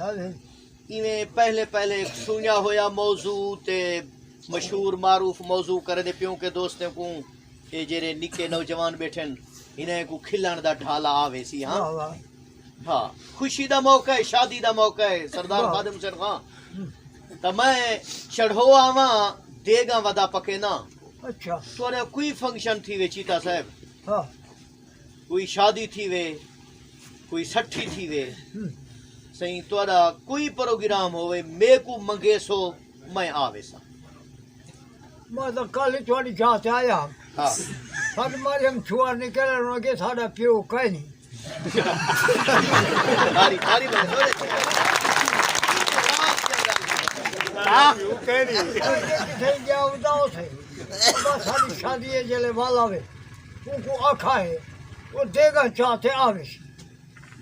इवें पहले पहले सुनिया होया मौजू ते मशहूर मारूफ मौजू करे दे प्यों के दोस्तों को ये जेरे निके नौजवान बैठन इन्हें को खिलाने दा ढाला आवे सी। हाँ हाँ खुशी दा मौका है, शादी दा मौका है सरदार खादिम हुसैन खां तो मैं चढ़ो आवा देगा वदा पके ना। अच्छा तोरे कोई फंक्शन थी वे चीता साहब? हाँ कोई शादी थी वे, कोई सठी थी वे, सही तोरा कोई प्रोग्राम होवे मैं को मंगे सो मैं आवे सा। मैं तो कल ही थोड़ी चाह से आया। हाँ सद मारे हम छुआ निकल रहे के साड़ा प्यो कहीं नहीं। तारी तारी बने थोड़े हाँ कहीं नहीं थे क्या बताओ थे बस सारी शादी है जले वाला वे उनको आखा है वो देगा चाहते आवे।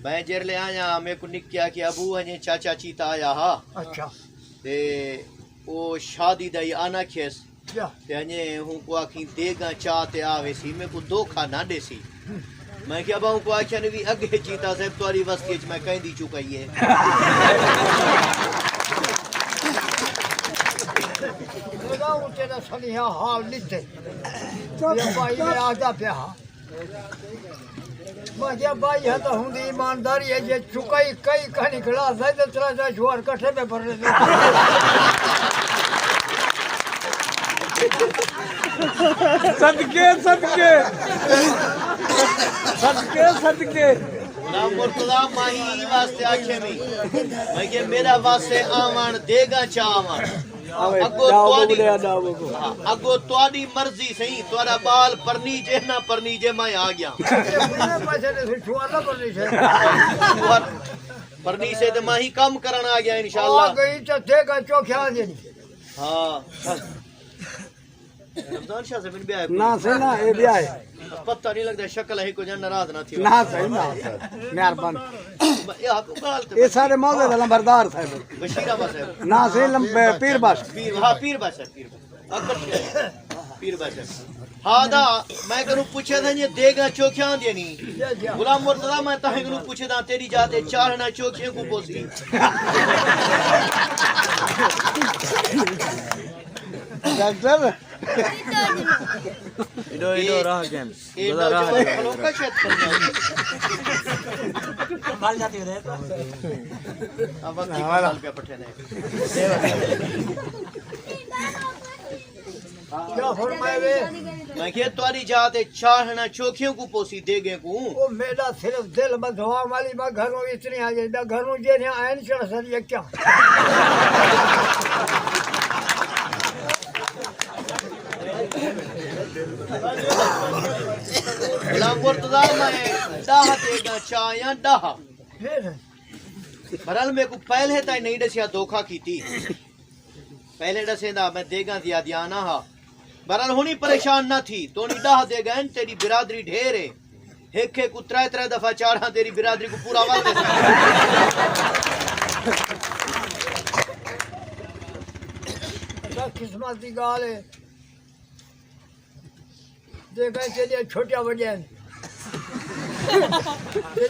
मैं जेर ले आया मेरे को निक किया कि अबू हने चाचा चीता आया। हाँ अच्छा ते वो शादी दई आना खेस क्या ते हने हूं को आखी देगा चाहते आवे सी मेरे को धोखा ना दे सी। मैं क्या बाहू को आख्या ने भी अगे चीता साहब तुम्हारी वस्ती मैं कहीं दी चुका ही है। लगाऊं तेरा सनिया हाल लिखे ये भाई ने आजा पे मैं क्या भाई है तो हुंदी ईमानदारी है ये चुकाई कई कहानी खिला है तो तेरा जा जुआर कट्ठे पे भर ले सदके सदके सदके सदके ना मुर्तजा माही वास्ते आखे मैं कि मेरा वास्ते आवन देगा चावन अगो तोड़ी मर्जी सही तोरा बाल परनी जे ना परनी जे मैं आ गया परनी से तो मैं ही कम करना आ गया इंशाल्लाह। गई तो देगा चौखिया देनी। हाँ रमजान शाह से भी आया ना से ना ये भी आए पता नहीं लगता शक्ल है को जन नाराज ना थी ना सही ना मेहरबान ये सारे मौजे दा लंबरदार साहब बशीराबाद साहब ना से लंबे पीर बाश पीर हाँ पीर बाश है पीर बाश है। हाँ दा मैं करू पूछे था ये देगा चौखियां देनी गुलाम मुर्तजा मैं ताहे करू पूछे था तेरी जाते चारना चौखियां को पोसी डॉक्टर इधो इधो रहा गेम इधो रहा लोका शेत बाल जाती है अब की बाल पे पठे ने क्या फरमाए वे मैं के तुम्हारी जाते चाहना चौखियों को पोसी देगे को वो मेरा सिर्फ दिल में धोआ वाली मैं घरों इतनी आ जाए घरों जे ने आयन चढ़ सर ये क्या गुलाम मुर्तजा मैं डाह देगा चाया डाह बरल मेरे को पहले ताई नहीं दसिया धोखा की थी पहले दसेंदा मैं देगा दिया दियाना हा बरल होनी परेशान ना थी तो नहीं डाह देगा तेरी बिरादरी ढेर है एक एक उतरा त्रै दफा चाड़ा तेरी बिरादरी को पूरा वाल किस्मत की गाल है देखा चलिए छोटा बड़िया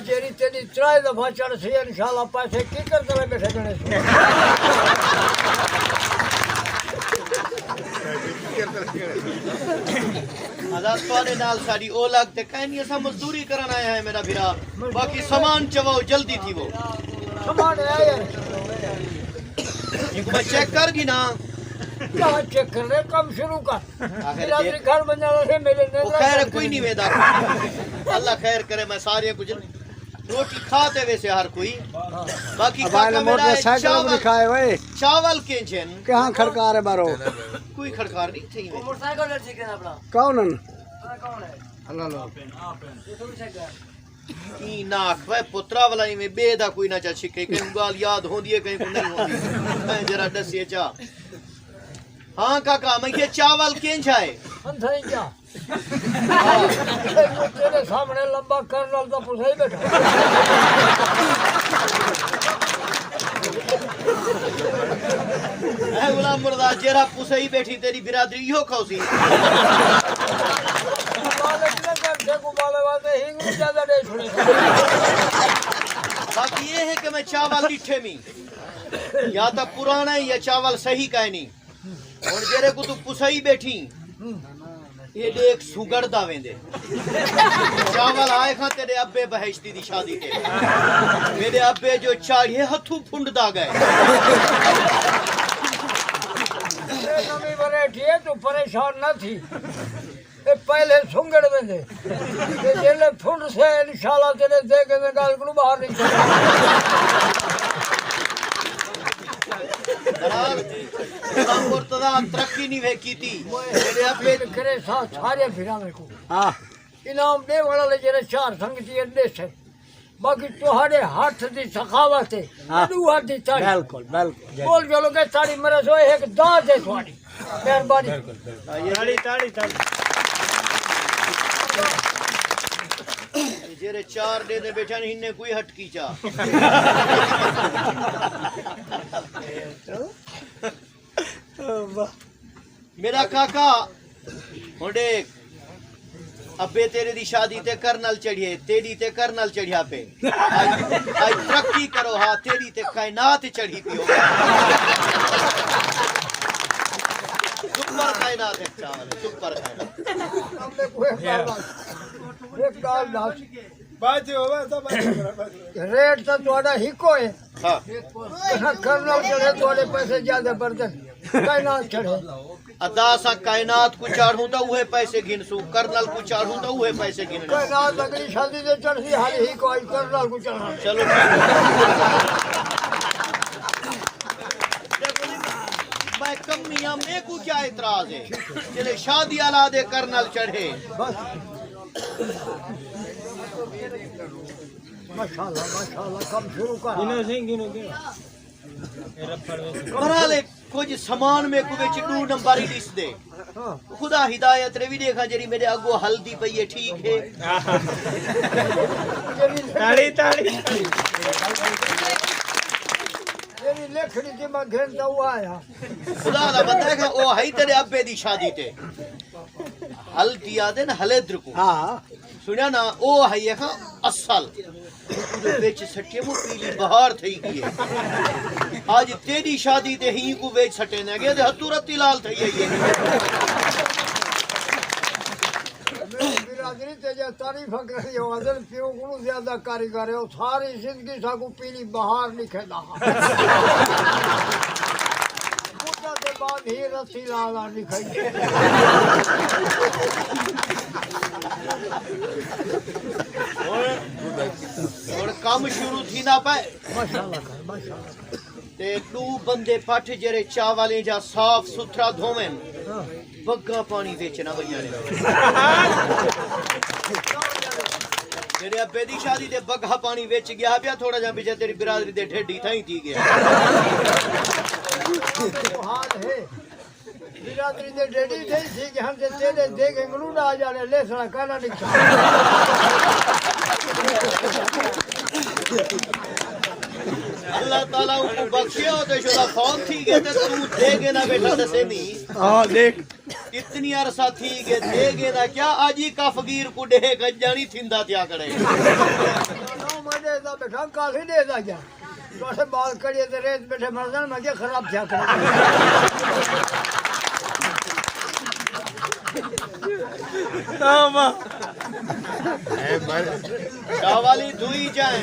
जेरी तेरी त्रै दफा चढ़ सी इंशाल्लाह पैसे की करते हुए बैठे जने आजाद तोरे नाल साडी ओलग ते कहनी असा मजदूरी करन आया है मेरा भिरा बाकी सामान चवाओ जल्दी थी वो सामान है यार एक मैं चेक कर गी ना क्या चेक कर रहे कम शुरू कर बिरादरी घर बन जाना से मेरे ने खैर कोई नहीं वेदा अल्लाह खैर करे मैं सारे कुछ रोटी खाते वैसे हर कोई बाकी काका मेरा साइकिल में खाए वे चावल के जन कहां खड़कार है बारो कोई खड़कार नहीं थी मोटरसाइकिल ले ठीक है अपना कौन कौन है अल्लाह लो ये तो चेक ई नाख वे पुत्रा वाला में बेदा कोई ना चा छिके कहीं गाल याद होंदी है कहीं को नहीं होंदी मैं जरा दसिए चा हाँ काका मैं ये चावल कें छाए अंधई क्या तेरे सामने लंबा कर्नल तो पुछे ही बैठा है गुलाम मुर्दा जेरा पुसे ही बैठी तेरी बिरादरी यो खौसी बाकी ये है कि मैं चावल लिठे में या तो पुराना ही या चावल सही का नहीं और जेरे को तू पुसई बैठी ये देख सुगड़दा वेंदे चावल आए खा तेरे अब्बे बहश्ती दी शादी ते मेरे अब्बे जो चाड़िए हथू फुंडदा गए नवी वैरायटी है तू परेशान न थी ये पहले सुंगड़ वेंदे ते जेले फुंड से इंशाल्लाह तेरे देखे में गाल को बाहर निकल मुर्तदा तरक्की नहीं वे कीती मेरे अब्बे करे सारे फिरा मेरे को हाँ इनाम दे वाला ले जेरे चार संगती अड्डे से बाकी तुम्हारे हाथ दी सखावत है हाँ। दू हाथ दी ताड़ी बिल्कुल बिल्कुल बोल चलो के ताड़ी मेरे सो एक दांत दे तुम्हारी मेहरबानी जेरे चार दे दे बेटा इन्ने कोई हटकी चा मेरा काका होंडे अबे तेरे दी शादी ते करनल चढ़िए तेरी ते करनल चढ़िया पे आज तरक्की करो हा तेरी ते कायनात चढ़ी पियो सुपर कायनात है चावल सुपर कायनात हमने कोई एक गाल दास रेट तो थोड़ा हिको है हां करनल चढ़े थोड़े पैसे ज्यादा बढ़ते कायनात चढ़े अदा सा कायनात को चाढ़ू तो उहे पैसे गिनसू करनल को चाढ़ू तो उहे पैसे गिन कायनात अगली शादी से चढ़ती हाली हिको आई करनल को चढ़ा चलो मैं कमियां में को क्या इतराज है चले शादी आला दे करनल चढ़े बस माशाल्लाह कम शुरू कर बराले कुछ सामान में कुछ 2 नंबर ही लिस्ट दे खुदा हिदायत रे भी देखा जरी मेरे अगो हल्दी पई है ठीक है ताड़ी ताड़ी तेरी लेखनी की मैं घेरता हुआ आया खुदा दा बंदा है ओ है तेरे अब्बे दी शादी ते हल्दी आदे न हलेद्र को हाँ सुनिया ना ओ है ये का असल बेच सटे वो पीली बहार थई गई है आज तेरी शादी ते ही को बेच सटे ने गए हतुरती लाल थई है बिरादरी ते जो तारीफ करी हो अदल पियो को ज्यादा कारीगर है सारी जिंदगी साकू पीली बहार लिखेदा पूजा के बाद ही रसी लाल लिखाई और काम शुरू थी ना पाए माशाल्लाह ते 2 बंदे पठ जेरे चावले जा साफ सुथरा धोवेन बग्गा पानी बेचना भैया ने तेरे अब्बे दी शादी ते बग्गा पानी बेच गया पिया थोड़ा जा पीछे तेरी बिरादरी दे ढेडी थाई थी गया हाल है बिरादरी दे डेडी थे थी कि हम तेरे देखे गलूडा आ जाने ले सड़ा काना निकल अल्लाह ताला उनको बख्शियो तो शुदा फोन थी गए ते तू देगे ना बेटा दसे नहीं हाँ देख इतनी अरसा थी गए देगे ना क्या आज ही का फकीर को डे गंजानी थिंदा त्या करे नो मजे दा बेटा काफी दे दा जा तोसे बाल कड़िए ते रेत बैठे मरदन मजे खराब क्या करे शावाली धुई जाए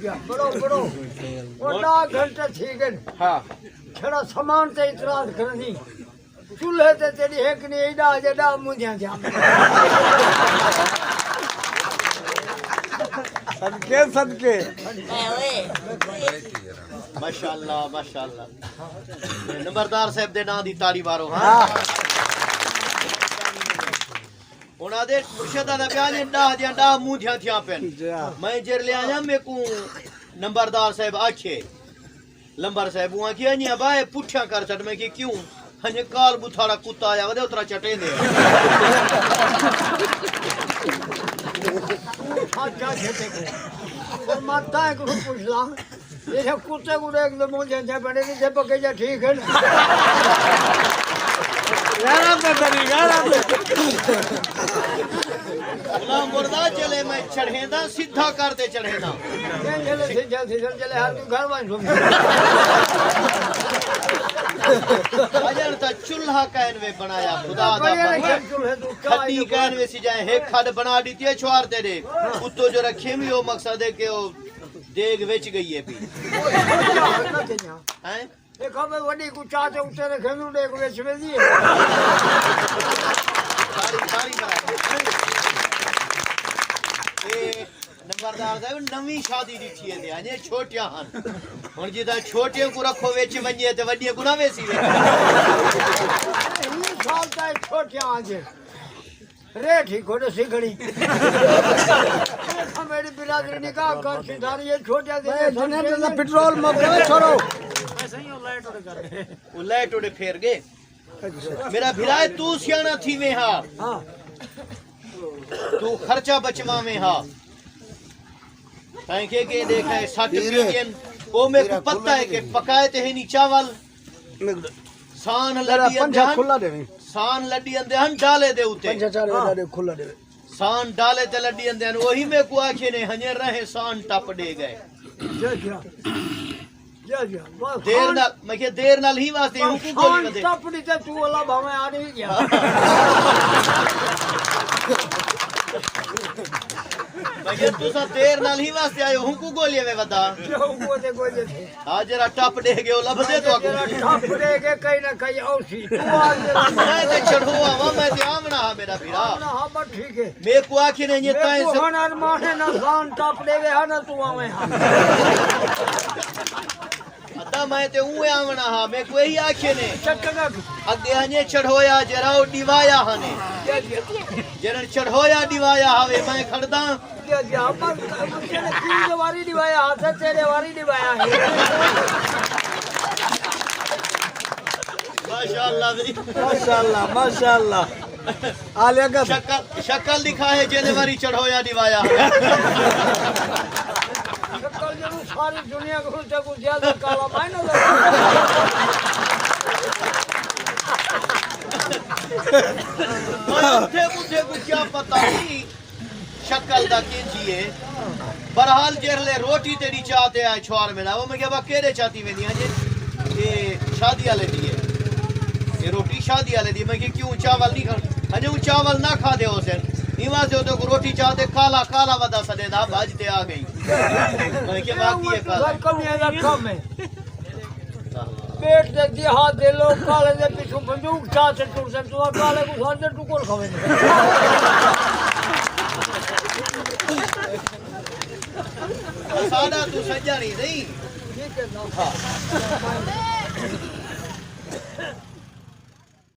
जा बड़ो बड़ो और ना घंटे ठीक है हाँ छड़ा सामान ते इतराज करनी चूल्हे ते तेरी एक नहीं इडा जेडा मुझे जा सदके सदके माशाअल्लाह माशाअल्लाह नंबरदार साहब दे नाम दी ताड़ी मारो हाँ हाँ उन्हां दे मुर्शिदा दा बयान डाह दियां डाह मूंधियां थियां पेन मैं जर ले आया मैं को नंबरदार साहब आखे लंबर साहब हुआ कि अन्या बाए पुठिया कर छट मैं कि क्यों हने काल बुथाड़ा कुत्ता आया वदे उतरा चटे दे अच्छा खेते को और माता है को पूछला ये कुत्ते को एकदम मुझे जा बड़े नहीं से पके जा ठीक है गारा पे तरी गारा पे गुलाम मुर्दा चले मैं चढ़ेदा सीधा करते चढ़ेदा चले चले हर तू घर में घूम अजर ता चूल्हा कहन वे बनाया खुदा दा बंदा खट्टी कहन वे सी जाए हे खड बना दीती है छुआर तेरे उत्तो जो रखे भी हो मकसद है कि वो देग बेच गई है भी हैं देखो मैं वडी को चाचे उते रखे नु देख बेच में दी सारी सारी बना ए नंबरदार साहब नवी शादी दी थी है अजे छोटियां हन हुन जिदा छोटियां को रखो वेच वने ते वडियां को ना वेसी वे ये साल का छोटियां आज रे ठीक हो सिगड़ी मेरी बिरादरी निकाह कर सिधारी ये छोटियां दे जनरेटर दा पेट्रोल मगे छोड़ो वो लाइट उड़े फेर गए मेरा भिराए तू सियाना थी में हा हां तू खर्चा बचवा में हा ताई के देखा है 60 मिलियन ओ में को पता है कि पकाए ते ही नी चावल सान लड्डी पंजा खुला दे सान लड्डी अंदे हन डाले दे उते पंजा चार दे खुला दे सान डाले ते लड्डी अंदे हन वही में को आखे ने हने रहे सान टप दे गए जा बस देर नाल मैं के देर नाल ही वास्ते हूं को गोली वदे टपड़ी ते तू वाला भावे आ नहीं गया मैं के तू सा देर नाल ही वास्ते आयो हूं को गोली में वदा जो को दे गोली थे आ जरा टप दे गयो लब दे तो टप दे के कहीं ना कहीं औसी तू आज मैं ते चढ़ो आवा मैं ते आमना हा मेरा भिरा ना हां बस ठीक है मैं को आखे ने ये ताई से हन अरमाने ना सान टप देवे हा ना तू आवे हा अदा मैं ते ऊ आमना हा मैं को ही आखे ने चटना अगे हने चढ़ोया जराओ डिवाया हने जरन चढ़ोया डिवाया हवे मैं खड़दा जा पर मुझे तीन वारी दिवाया हाथ तेरे वारी दिवाया है माशाअल्लाह मेरी माशाअल्लाह आलिया का शक्ल दिखा है जनवरी चढ़ोया डिवाया कल जरूर सारी दुनिया को से कुछ ज्यादा काला मायना लगा मुझे को क्या पता नहीं शक्ल दा केंजी है बहरहाल जेरले रोटी तेरी चाहते है छुआर में ना वो मैं क्या केरे चाहती वेंदी है ये शादी वाले दी है ये रोटी शादी वाले दी मैं कि क्यों चावल नहीं खा अने वो चावल ना खा दे ओसे नीवा से तो रोटी चाहते काला काला वदा सदे दा भाजते आ गई मैं के बाकी है काला कम है कम है पेट दे हाथ दे लोग काले दे पीछे बंदूक चाह से टूट से तू काले को साथ दे टुकड़ खावे सादा तू सजानी नहीं ठीक है ना हाँ